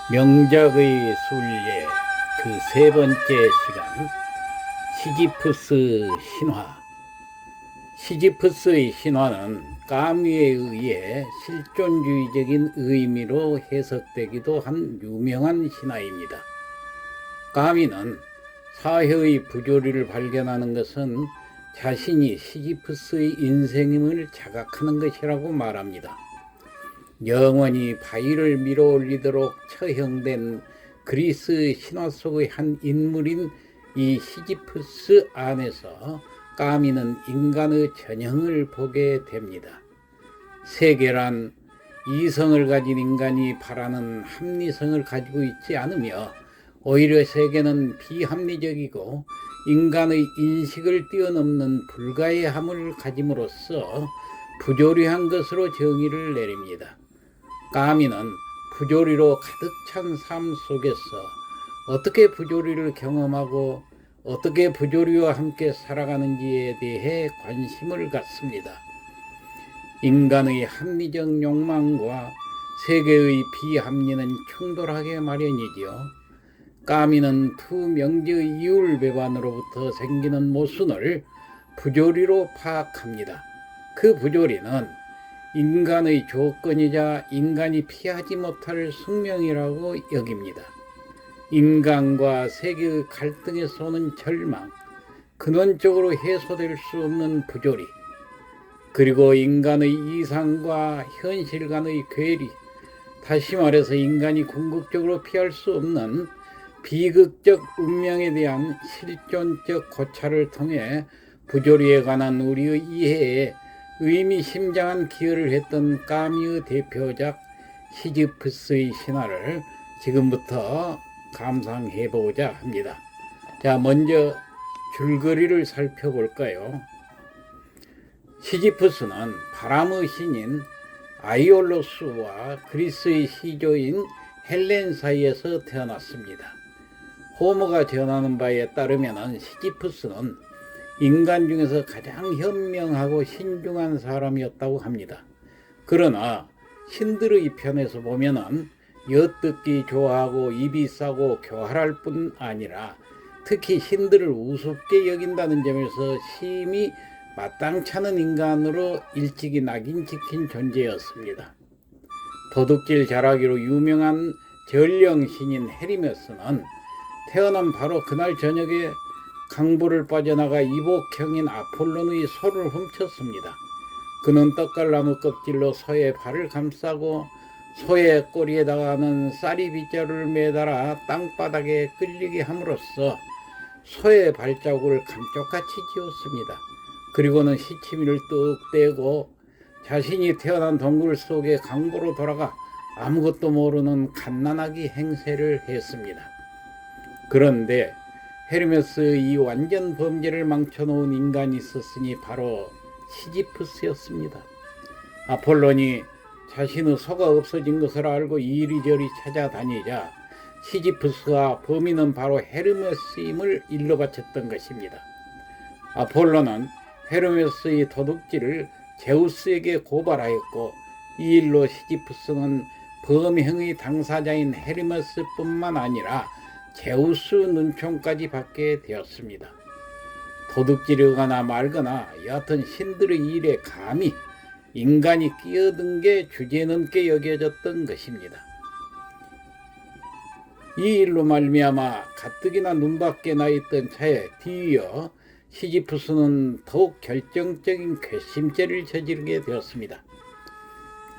명작의 순례 그 세 번째 시간 시지프스 신화. 시지프스의 신화는 까뮤에 의해 실존주의적인 의미로 해석되기도 한 유명한 신화입니다. 까뮤는 사회의 부조리를 발견하는 것은 자신이 시지프스의 인생임을 자각하는 것이라고 말합니다. 영원히 바위를 밀어올리도록 처형된 그리스 신화 속의 한 인물인 이 시지프스 안에서 까뮤는 인간의 전형을 보게 됩니다. 세계란 이성을 가진 인간이 바라는 합리성을 가지고 있지 않으며 오히려 세계는 비합리적이고 인간의 인식을 뛰어넘는 불가의 함을 가짐으로써 부조리한 것으로 정의를 내립니다. 까뮤는 부조리로 가득 찬 삶 속에서 어떻게 부조리를 경험하고 어떻게 부조리와 함께 살아가는지에 대해 관심을 갖습니다. 인간의 합리적 욕망과 세계의 비합리는 충돌하게 마련이지요. 까뮤는 투명지의 이율배반으로부터 생기는 모순을 부조리로 파악합니다. 그 부조리는 인간의 조건이자 인간이 피하지 못할 숙명이라고 여깁니다. 인간과 세계의 갈등에서 오는 절망, 근원적으로 해소될 수 없는 부조리, 그리고 인간의 이상과 현실 간의 괴리, 다시 말해서 인간이 궁극적으로 피할 수 없는 비극적 운명에 대한 실존적 고찰을 통해 부조리에 관한 우리의 이해에 의미심장한 기여를 했던 까뮤의 대표작 시지프스의 신화를 지금부터 감상해보고자 합니다. 자, 먼저 줄거리를 살펴볼까요? 시지프스는 바람의 신인 아이올로스와 그리스의 시조인 헬렌 사이에서 태어났습니다. 호머가 전하는 바에 따르면 시지프스는 인간 중에서 가장 현명하고 신중한 사람이었다고 합니다. 그러나 신들의 편에서 보면은 엿듣기 좋아하고 입이 싸고 교활할 뿐 아니라 특히 신들을 우습게 여긴다는 점에서 심히 마땅찮은 인간으로 일찍이 낙인 찍힌 존재였습니다. 도둑질 잘하기로 유명한 전령신인 헤르메스는 태어난 바로 그날 저녁에 강보를 빠져나가 이복형인 아폴론의 소를 훔쳤습니다. 그는 떡갈나무 껍질로 소의 발을 감싸고 소의 꼬리에다가는 쌀이 빗자루를 매달아 땅바닥에 끌리게 함으로써 소의 발자국을 감쪽같이 지웠습니다. 그리고는 시치미를 뚝 떼고 자신이 태어난 동굴 속에 강보로 돌아가 아무것도 모르는 갓난아기 행세를 했습니다. 그런데 헤르메스의 이 완전 범죄를 망쳐놓은 인간이 있었으니 바로 시지프스였습니다. 아폴론이 자신의 소가 없어진 것을 알고 이리저리 찾아다니자 시지프스와 범인은 바로 헤르메스임을 일러 바쳤던 것입니다. 아폴론은 헤르메스의 도둑질을 제우스에게 고발하였고 이 일로 시지프스는 범행의 당사자인 헤르메스뿐만 아니라 제우스 눈총까지 받게 되었습니다. 도둑질하거나 말거나 여하튼 신들의 일에 감히 인간이 끼어든 게 주제넘게 여겨졌던 것입니다. 이 일로 말미암아 가뜩이나 눈밖에 나 있던 차에 뒤이어 시지프스는 더욱 결정적인 괘씸죄를 저지르게 되었습니다.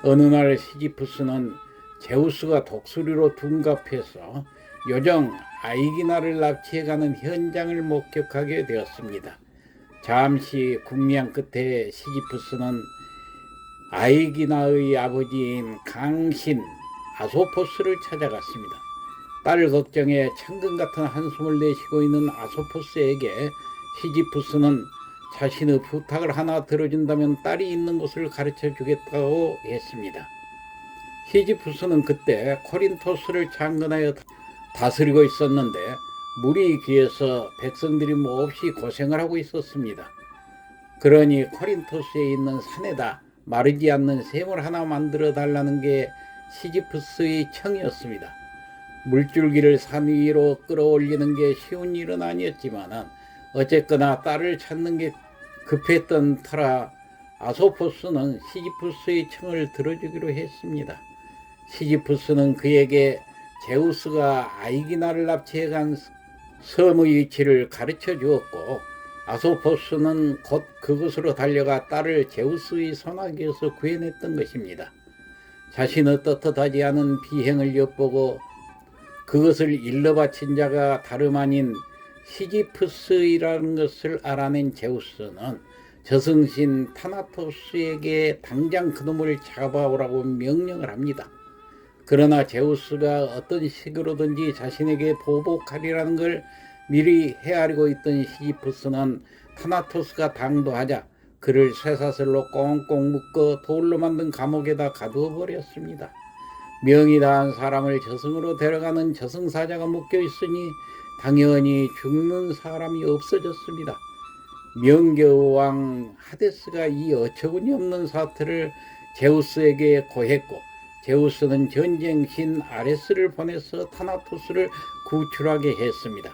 어느 날 시지프스는 제우스가 독수리로 둔갑해서 요정 아이기나를 납치해가는 현장을 목격하게 되었습니다. 잠시 궁리한 끝에 시지프스는 아이기나의 아버지인 강신 아소포스를 찾아갔습니다. 딸을 걱정해 천근 같은 한숨을 내쉬고 있는 아소포스에게 시지프스는 자신의 부탁을 하나 들어준다면 딸이 있는 곳을 가르쳐 주겠다고 했습니다. 시지프스는 그때 코린토스를 창건하여 다스리고 있었는데 물이 귀해서 백성들이 몹시 고생을 하고 있었습니다. 그러니 코린토스에 있는 산에다 마르지 않는 샘을 하나 만들어 달라는 게 시지프스의 청이었습니다. 물줄기를 산 위로 끌어올리는 게 쉬운 일은 아니었지만 어쨌거나 딸을 찾는 게 급했던 터라 아소포스는 시지푸스의 청을 들어주기로 했습니다. 시지푸스는 그에게 제우스가 아이기나를 납치해간 섬의 위치를 가르쳐 주었고 아소포스는 곧 그곳으로 달려가 딸을 제우스의 소나기에서 구해냈던 것입니다. 자신의 떳떳하지 않은 비행을 엿보고 그것을 일러 바친 자가 다름 아닌 시지푸스이라는 것을 알아낸 제우스는 저승신 타나토스에게 당장 그놈을 잡아오라고 명령을 합니다. 그러나 제우스가 어떤 식으로든지 자신에게 보복하리라는 걸 미리 헤아리고 있던 시지푸스는 타나토스가 당도하자 그를 쇠사슬로 꽁꽁 묶어 돌로 만든 감옥에다 가두어 버렸습니다. 명이 다한 사람을 저승으로 데려가는 저승사자가 묶여 있으니 당연히 죽는 사람이 없어졌습니다. 명계왕 하데스가 이 어처구니 없는 사태를 제우스에게 고했고 제우스는 전쟁신 아레스를 보내서 타나토스를 구출하게 했습니다.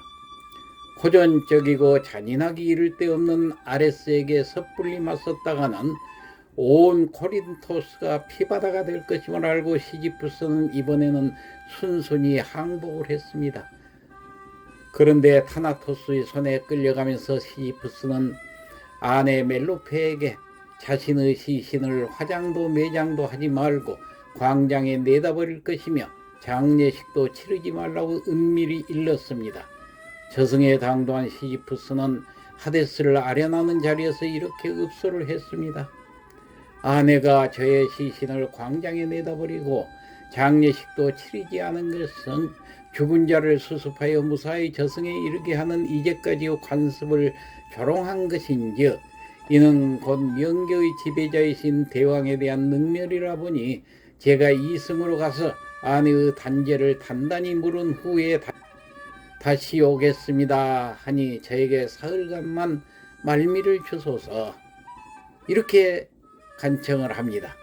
호전적이고 잔인하기 이를 데 없는 아레스에게 섣불리 맞섰다가는 온 코린토스가 피바다가 될 것임을 알고 시지푸스는 이번에는 순순히 항복을 했습니다. 그런데 타나토스의 손에 끌려가면서 시지푸스는 아내 멜로페에게 자신의 시신을 화장도 매장도 하지 말고 광장에 내다버릴 것이며 장례식도 치르지 말라고 은밀히 일렀습니다. 저승에 당도한 시지푸스는 하데스를 아련하는 자리에서 이렇게 읍소를 했습니다. 아내가 저의 시신을 광장에 내다버리고 장례식도 치르지 않은 것은 죽은 자를 수습하여 무사히 저승에 이르게 하는 이제까지의 관습을 조롱한 것인즉 이는 곧 명계의 지배자이신 대왕에 대한 능멸이라 보니 제가 이승으로 가서 아내의 단죄를 단단히 물은 후에 다시 오겠습니다 하니 저에게 사흘간만 말미를 주소서 이렇게 간청을 합니다.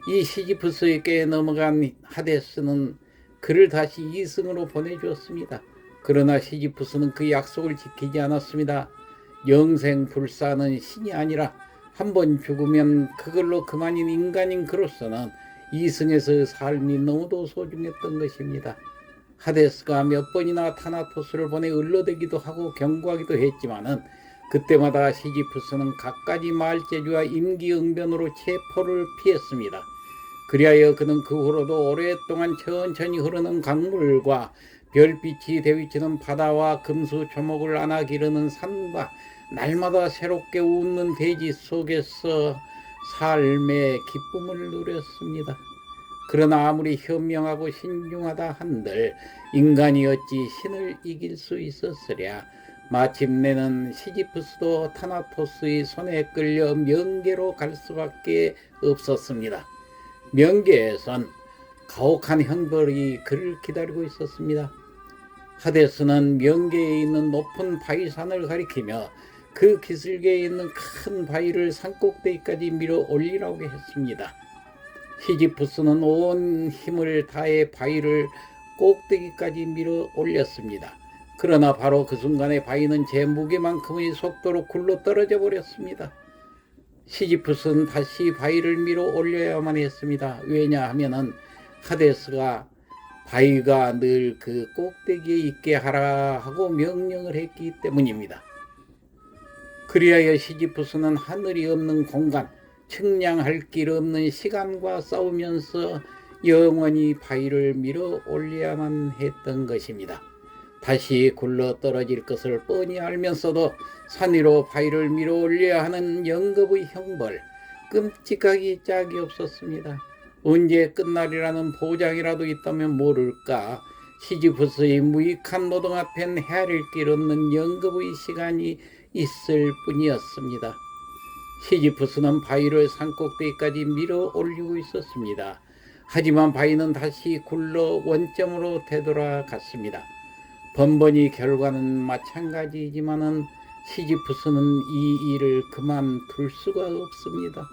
이 시지푸스에게 넘어간 하데스는 그를 다시 이승으로 보내주었습니다. 그러나 시지푸스는 그 약속을 지키지 않았습니다. 영생불사는 신이 아니라 한번 죽으면 그걸로 그만인 인간인 그로서는 이승에서의 삶이 너무도 소중했던 것입니다. 하데스가 몇 번이나 타나토스를 보내 을러대기도 하고 경고하기도 했지만은 그때마다 시지푸스는 갖가지 말재주와 임기응변으로 체포를 피했습니다. 그리하여 그는 그 후로도 오랫동안 천천히 흐르는 강물과 별빛이 대비치는 바다와 금수초목을 안아 기르는 산과 날마다 새롭게 웃는 대지 속에서 삶의 기쁨을 누렸습니다. 그러나 아무리 현명하고 신중하다 한들 인간이 어찌 신을 이길 수 있었으랴. 마침내는 시지푸스도 타나토스의 손에 끌려 명계로 갈 수밖에 없었습니다. 명계에선 가혹한 형벌이 그를 기다리고 있었습니다. 하데스는 명계에 있는 높은 바위산을 가리키며 그 기슭에 있는 큰 바위를 산꼭대기까지 밀어 올리라고 했습니다. 시지푸스는 온 힘을 다해 바위를 꼭대기까지 밀어 올렸습니다. 그러나 바로 그 순간에 바위는 제 무게만큼의 속도로 굴러 떨어져 버렸습니다. 시지푸스는 다시 바위를 밀어 올려야만 했습니다. 왜냐하면은 하데스가 바위가 늘 그 꼭대기에 있게 하라 하고 명령을 했기 때문입니다. 그리하여 시지푸스는 하늘이 없는 공간, 측량할 길 없는 시간과 싸우면서 영원히 바위를 밀어 올려야만 했던 것입니다. 다시 굴러 떨어질 것을 뻔히 알면서도 산 위로 바위를 밀어 올려야 하는 영겁의 형벌, 끔찍하기 짝이 없었습니다. 언제 끝날이라는 보장이라도 있다면 모를까. 시지푸스의 무익한 노동 앞엔 헤아릴 길 없는 영겁의 시간이 있을 뿐이었습니다. 시지푸스는 바위를 산꼭대기까지 밀어 올리고 있었습니다. 하지만 바위는 다시 굴러 원점으로 되돌아갔습니다. 번번이 결과는 마찬가지이지만은 시지푸스는 이 일을 그만둘 수가 없습니다.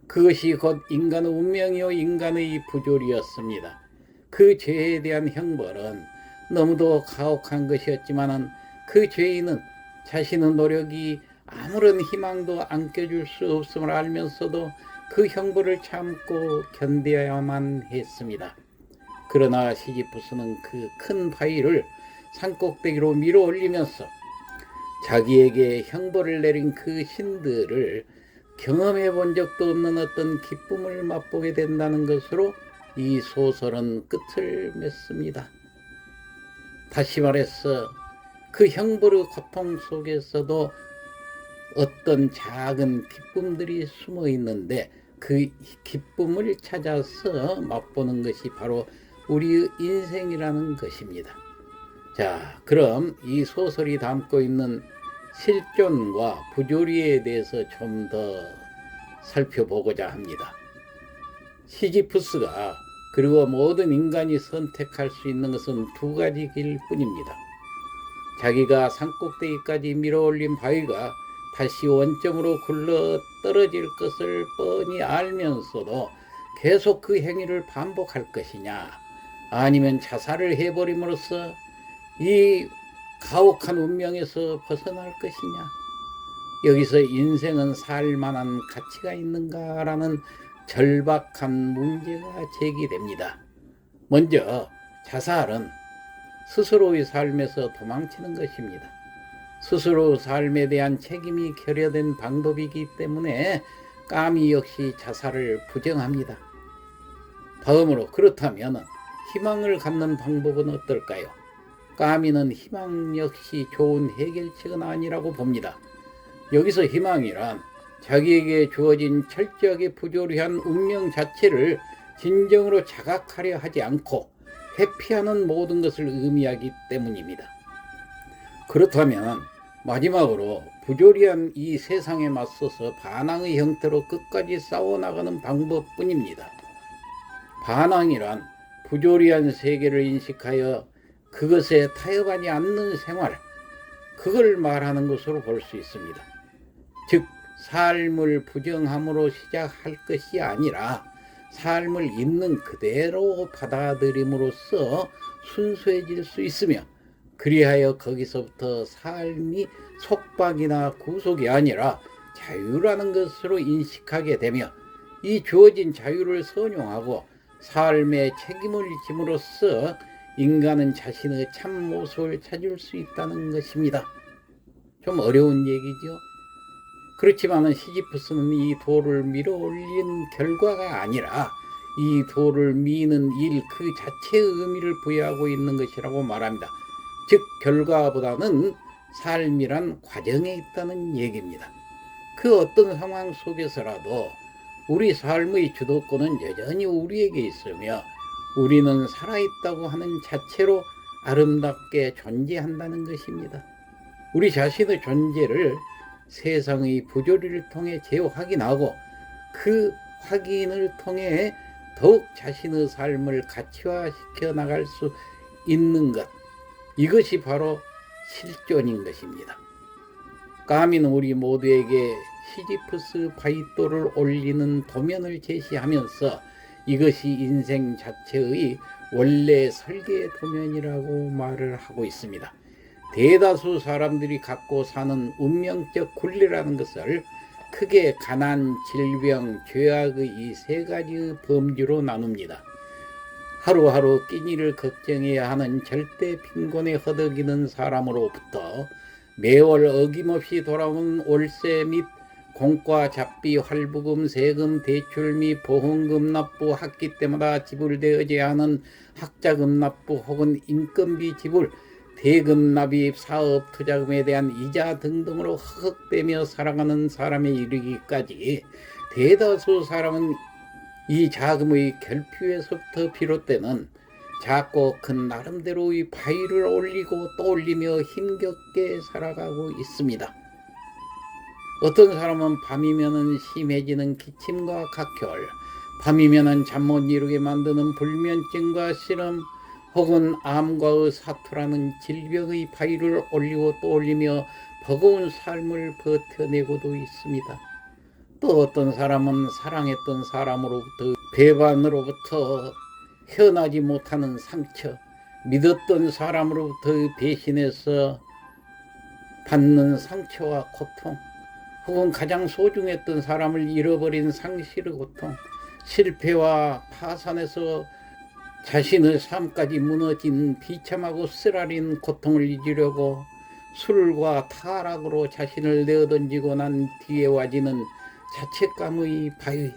그것이 곧 인간의 운명이요 인간의 부조리였습니다. 그 죄에 대한 형벌은 너무도 가혹한 것이었지만은 그 죄인은 자신의 노력이 아무런 희망도 안겨줄 수 없음을 알면서도 그 형벌을 참고 견뎌야만 했습니다. 그러나 시지푸스는 그 큰 바위를 산꼭대기로 밀어 올리면서 자기에게 형벌을 내린 그 신들을 경험해 본 적도 없는 어떤 기쁨을 맛보게 된다는 것으로 이 소설은 끝을 맺습니다. 다시 말해서 그 형벌의 고통 속에서도 어떤 작은 기쁨들이 숨어 있는데 그 기쁨을 찾아서 맛보는 것이 바로 우리의 인생이라는 것입니다. 자, 그럼 이 소설이 담고 있는 실존과 부조리에 대해서 좀 더 살펴보고자 합니다. 시지푸스가 그리고 모든 인간이 선택할 수 있는 것은 두 가지 길 뿐입니다. 자기가 산꼭대기까지 밀어올린 바위가 다시 원점으로 굴러 떨어질 것을 뻔히 알면서도 계속 그 행위를 반복할 것이냐, 아니면 자살을 해버림으로써 이 가혹한 운명에서 벗어날 것이냐. 여기서 인생은 살만한 가치가 있는가라는 절박한 문제가 제기됩니다. 먼저 자살은 스스로의 삶에서 도망치는 것입니다. 스스로 삶에 대한 책임이 결여된 방법이기 때문에 까미 역시 자살을 부정합니다. 다음으로 그렇다면 희망을 갖는 방법은 어떨까요? 까미는 희망 역시 좋은 해결책은 아니라고 봅니다. 여기서 희망이란 자기에게 주어진 철저하게 부조리한 운명 자체를 진정으로 자각하려 하지 않고 회피하는 모든 것을 의미하기 때문입니다. 그렇다면 마지막으로 부조리한 이 세상에 맞서서 반항의 형태로 끝까지 싸워나가는 방법뿐입니다. 반항이란 부조리한 세계를 인식하여 그것에 타협하지 않는 생활, 그걸 말하는 것으로 볼 수 있습니다. 즉 삶을 부정함으로 시작할 것이 아니라 삶을 있는 그대로 받아들임으로써 순수해질 수 있으며, 그리하여 거기서부터 삶이 속박이나 구속이 아니라 자유라는 것으로 인식하게 되며, 이 주어진 자유를 선용하고 삶의 책임을 짐으로써 인간은 자신의 참 모습을 찾을 수 있다는 것입니다. 좀 어려운 얘기죠. 그렇지만 시지푸스는 이 돌을 밀어 올린 결과가 아니라 이 돌을 미는 일 그 자체의 의미를 부여하고 있는 것이라고 말합니다. 즉 결과보다는 삶이란 과정에 있다는 얘기입니다. 그 어떤 상황 속에서라도 우리 삶의 주도권은 여전히 우리에게 있으며 우리는 살아있다고 하는 자체로 아름답게 존재한다는 것입니다. 우리 자신의 존재를 세상의 부조리를 통해 재확인하고 그 확인을 통해 더욱 자신의 삶을 가치화시켜 나갈 수 있는 것, 이것이 바로 실존인 것입니다. 까미는 우리 모두에게 시지푸스 바위돌을 올리는 도면을 제시하면서 이것이 인생 자체의 원래 설계 도면이라고 말을 하고 있습니다. 대다수 사람들이 갖고 사는 운명적 굴레라는 것을 크게 가난, 질병, 죄악의 이 세 가지 범주로 나눕니다. 하루하루 끼니를 걱정해야 하는 절대 빈곤에 허덕이는 사람으로부터 매월 어김없이 돌아오는 월세 및 공과 잡비, 할부금, 세금, 대출 및 보험금 납부, 학기 때마다 지불되어야 하는 학자금 납부 혹은 인건비 지불, 대금 납입, 사업 투자금에 대한 이자 등등으로 허걱대며 살아가는 사람에 이르기까지 대다수 사람은 이 자금의 결핍에서부터 비롯되는 작고 큰 나름대로의 바위를 올리고 또 올리며 힘겹게 살아가고 있습니다. 어떤 사람은 밤이면은 심해지는 기침과 각혈, 밤이면은 잠 못 이루게 만드는 불면증과 실험, 혹은 암과의 사투라는 질병의 바위를 올리고 또 올리며 버거운 삶을 버텨내고도 있습니다. 또 어떤 사람은 사랑했던 사람으로부터 배반으로부터 헤어나지 못하는 상처, 믿었던 사람으로부터 배신해서 받는 상처와 고통, 혹은 가장 소중했던 사람을 잃어버린 상실의 고통, 실패와 파산에서 자신의 삶까지 무너진 비참하고 쓰라린 고통을 잊으려고 술과 타락으로 자신을 내어던지고 난 뒤에 와지는 자책감의 바위,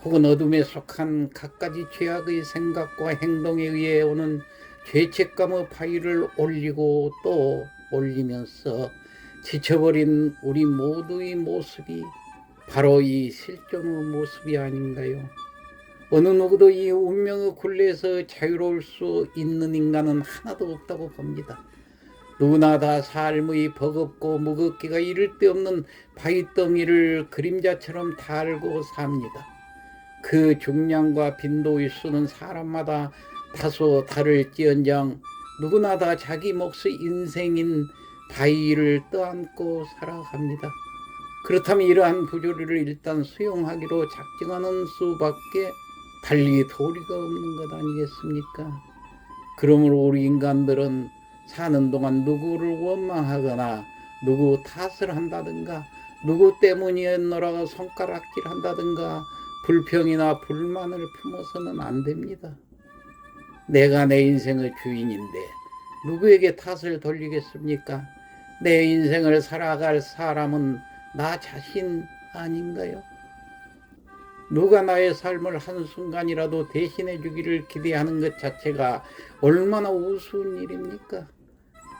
혹은 어둠에 속한 갖가지 죄악의 생각과 행동에 의해 오는 죄책감의 바위를 올리고 또 올리면서 지쳐버린 우리 모두의 모습이 바로 이 실존의 모습이 아닌가요? 어느 누구도 이 운명의 굴레에서 자유로울 수 있는 인간은 하나도 없다고 봅니다. 누구나 다 삶의 버겁고 무겁기가 이를 데 없는 바위덩이를 그림자처럼 달고 삽니다. 그 중량과 빈도의 수는 사람마다 다소 다를지언정 누구나 다 자기 몫의 인생인 바위를 떠안고 살아갑니다. 그렇다면 이러한 부조리를 일단 수용하기로 작정하는 수밖에 달리 도리가 없는 것 아니겠습니까? 그러므로 우리 인간들은 사는 동안 누구를 원망하거나 누구 탓을 한다든가 누구 때문이었노라고 손가락질한다든가 불평이나 불만을 품어서는 안 됩니다. 내가 내 인생의 주인인데 누구에게 탓을 돌리겠습니까? 내 인생을 살아갈 사람은 나 자신 아닌가요? 누가 나의 삶을 한순간이라도 대신해 주기를 기대하는 것 자체가 얼마나 우스운 일입니까?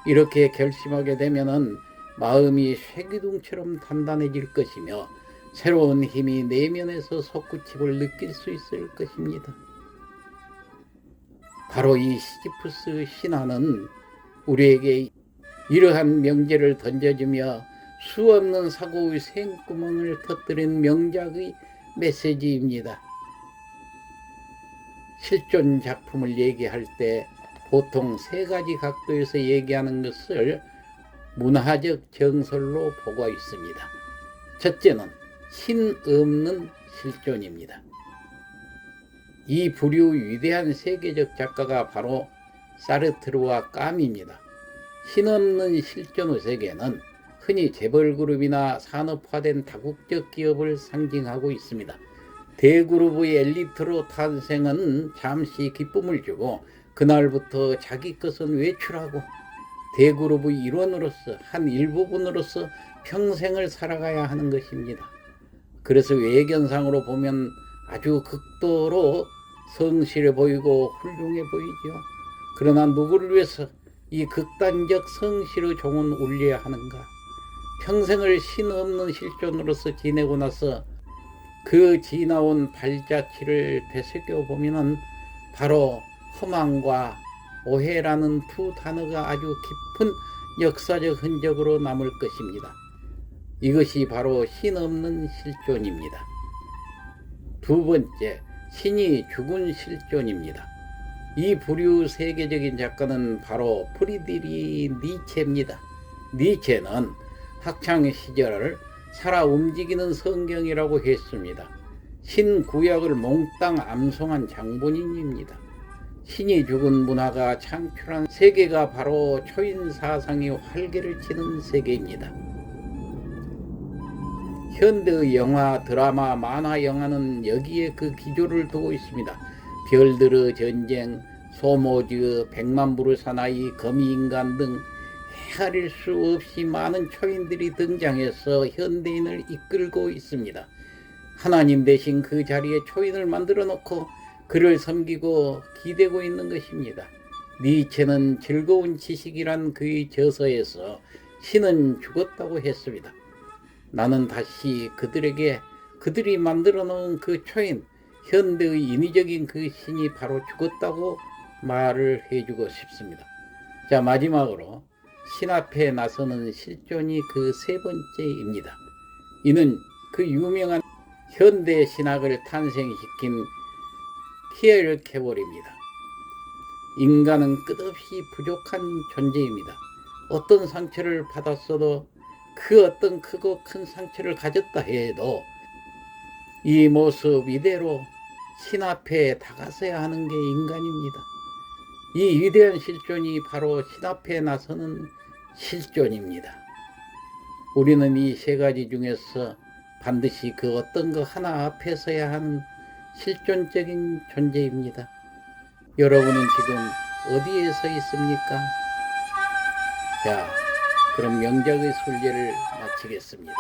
이렇게 결심하게 되면은 마음이 쇠기둥처럼 단단해질 것이며 새로운 힘이 내면에서 솟구침을 느낄 수 있을 것입니다. 바로 이 시지프스 신화는 우리에게 이러한 명제를 던져주며 수없는 사고의 생구멍을 터뜨린 명작의 메시지입니다. 실존 작품을 얘기할 때 보통 세 가지 각도에서 얘기하는 것을 문화적 정설로 보고 있습니다. 첫째는 신 없는 실존입니다. 이 부류 위대한 세계적 작가가 바로 사르트르와 까미입니다. 신없는 실존의 세계는 흔히 재벌그룹이나 산업화된 다국적 기업을 상징하고 있습니다. 대그룹의 엘리트로 탄생은 잠시 기쁨을 주고 그날부터 자기 것은 외출하고 대그룹의 일원으로서 한 일부분으로서 평생을 살아가야 하는 것입니다. 그래서 외견상으로 보면 아주 극도로 성실해 보이고 훌륭해 보이죠. 그러나 누구를 위해서 이 극단적 성실의 종은 울려야 하는가? 평생을 신 없는 실존으로서 지내고 나서 그 지나온 발자취를 되새겨 보면은 바로 허망과 오해라는 두 단어가 아주 깊은 역사적 흔적으로 남을 것입니다. 이것이 바로 신 없는 실존입니다. 두 번째, 신이 죽은 실존입니다. 이 부류 세계적인 작가는 바로 프리드리히 니체입니다. 니체는 학창 시절을 살아 움직이는 성경이라고 했습니다. 신구약을 몽땅 암송한 장본인입니다. 신이 죽은 문화가 창출한 세계가 바로 초인 사상이 활개를 치는 세계입니다. 현대의 영화, 드라마, 만화, 영화는 여기에 그 기조를 두고 있습니다. 별들의 전쟁, 소모즈, 백만불의 사나이, 거미인간 등 헤아릴 수 없이 많은 초인들이 등장해서 현대인을 이끌고 있습니다. 하나님 대신 그 자리에 초인을 만들어 놓고 그를 섬기고 기대고 있는 것입니다. 니체는 즐거운 지식이란 그의 저서에서 신은 죽었다고 했습니다. 나는 다시 그들에게 그들이 만들어 놓은 그 초인, 현대의 인위적인 그 신이 바로 죽었다고 말을 해주고 싶습니다. 자, 마지막으로 신 앞에 나서는 실존이 그 세 번째입니다. 이는 그 유명한 현대 신학을 탄생시킨 피에르 캐볼입니다. 인간은 끝없이 부족한 존재입니다. 어떤 상처를 받았어도 그 어떤 크고 큰 상처를 가졌다 해도 이 모습 이대로 신 앞에 다가서야 하는 게 인간입니다. 이 위대한 실존이 바로 신 앞에 나서는 실존입니다. 우리는 이 세 가지 중에서 반드시 그 어떤 거 하나 앞에 서야 하는 실존적인 존재입니다. 여러분은 지금 어디에 서 있습니까? 자, 그럼 명작의 순례를 마치겠습니다.